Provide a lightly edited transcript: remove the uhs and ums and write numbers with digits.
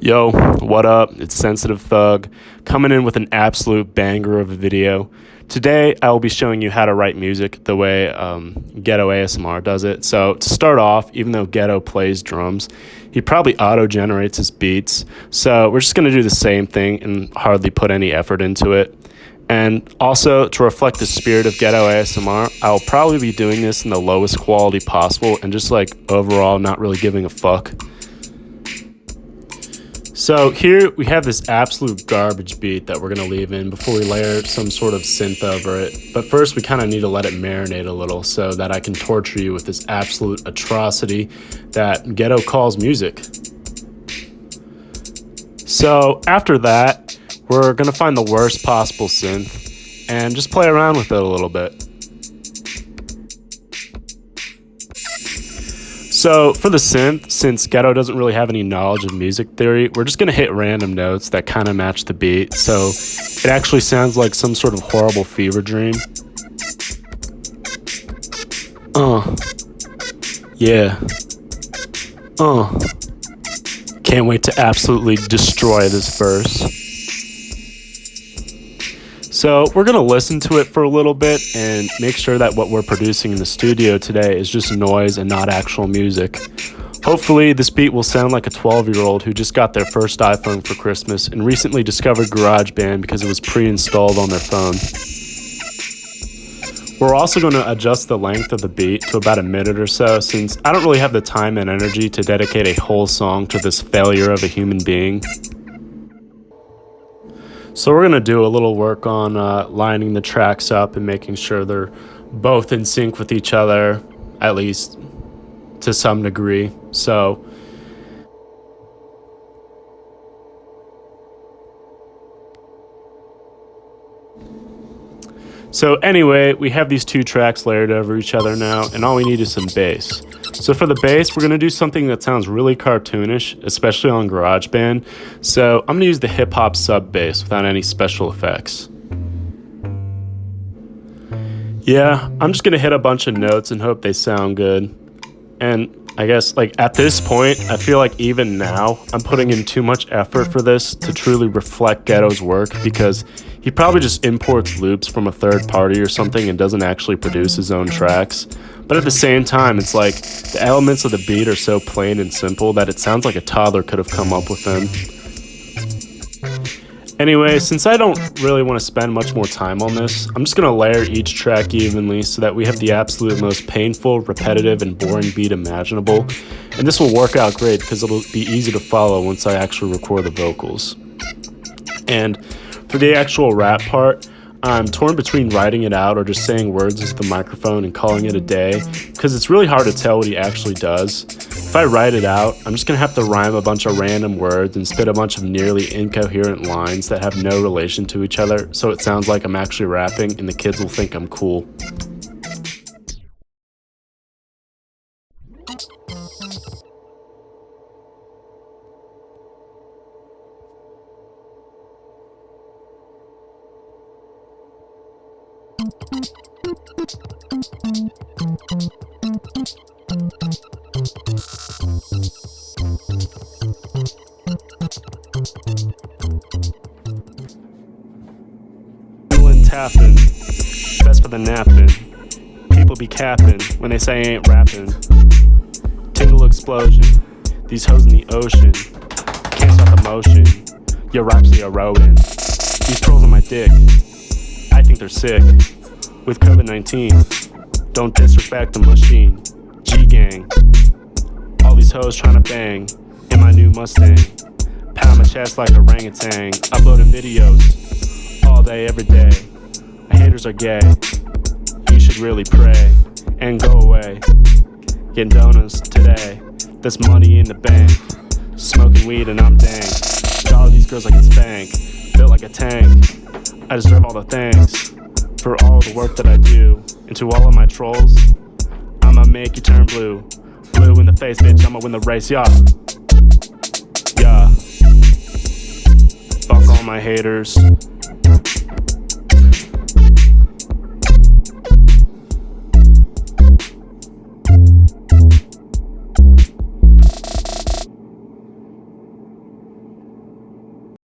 Yo, what up? It's Sensitive Thug, coming in with an absolute banger of a video. Today, I will be showing you how to write music the way GhettoASMR does it. So, to start off, even though Ghetto plays drums, he probably auto-generates his beats. So, we're just going to do the same thing and hardly put any effort into it. And also, to reflect the spirit of GhettoASMR, I'll probably be doing this in the lowest quality possible and just like overall not really giving a fuck. So here we have this absolute garbage beat that we're going to leave in before we layer some sort of synth over it. But first we kind of need to let it marinate a little so that I can torture you with this absolute atrocity that Ghetto calls music. So after that, we're going to find the worst possible synth and just play around with it a little bit. So for the synth, since Ghetto doesn't really have any knowledge of music theory, we're just going to hit random notes that kind of match the beat. So it actually sounds like some sort of horrible fever dream. Yeah. Can't wait to absolutely destroy this verse. So we're going to listen to it for a little bit and make sure that what we're producing in the studio today is just noise and not actual music. Hopefully this beat will sound like a 12-year-old who just got their first iPhone for Christmas and recently discovered GarageBand because it was pre-installed on their phone. We're also going to adjust the length of the beat to about a minute or so, since I don't really have the time and energy to dedicate a whole song to this failure of a human being. So we're going to do a little work on lining the tracks up and making sure they're both in sync with each other, at least to some degree. So anyway, we have these two tracks layered over each other now, and all we need is some bass. So for the bass, we're going to do something that sounds really cartoonish, especially on GarageBand. So I'm going to use the hip-hop sub bass without any special effects. Yeah, I'm just going to hit a bunch of notes and hope they sound good. And I guess like at this point, I feel like even now I'm putting in too much effort for this to truly reflect Ghetto's work, because he probably just imports loops from a third party or something and doesn't actually produce his own tracks. But at the same time, it's like the elements of the beat are so plain and simple that it sounds like a toddler could have come up with them. Anyway, since I don't really want to spend much more time on this, I'm just going to layer each track evenly so that we have the absolute most painful, repetitive, and boring beat imaginable. And this will work out great because it'll be easy to follow once I actually record the vocals. And for the actual rap part, I'm torn between writing it out or just saying words into the microphone and calling it a day, because it's really hard to tell what he actually does. If I write it out, I'm just going to have to rhyme a bunch of random words and spit a bunch of nearly incoherent lines that have no relation to each other, so it sounds like I'm actually rapping and the kids will think I'm cool. Tapping, best for the napping. People be capping when they say I ain't rapping. Tingle explosion, these hoes in the ocean. Can't stop the motion, your raps are eroding. These trolls on my dick, I think they're sick. With COVID-19, don't disrespect the machine. G-gang, all these hoes tryna bang in my new Mustang. Pound my chest like orangutan, uploading videos all day, every day. My haters are gay, you should really pray and go away. Getting donuts today, there's money in the bank. Smoking weed and I'm dang. All these girls I can spank, built like a tank. I deserve all the thanks for all the work that I do. And to all of my trolls, I'ma make you turn blue. Blue in the face, bitch, I'ma win the race, yeah. Yeah. Fuck all my haters.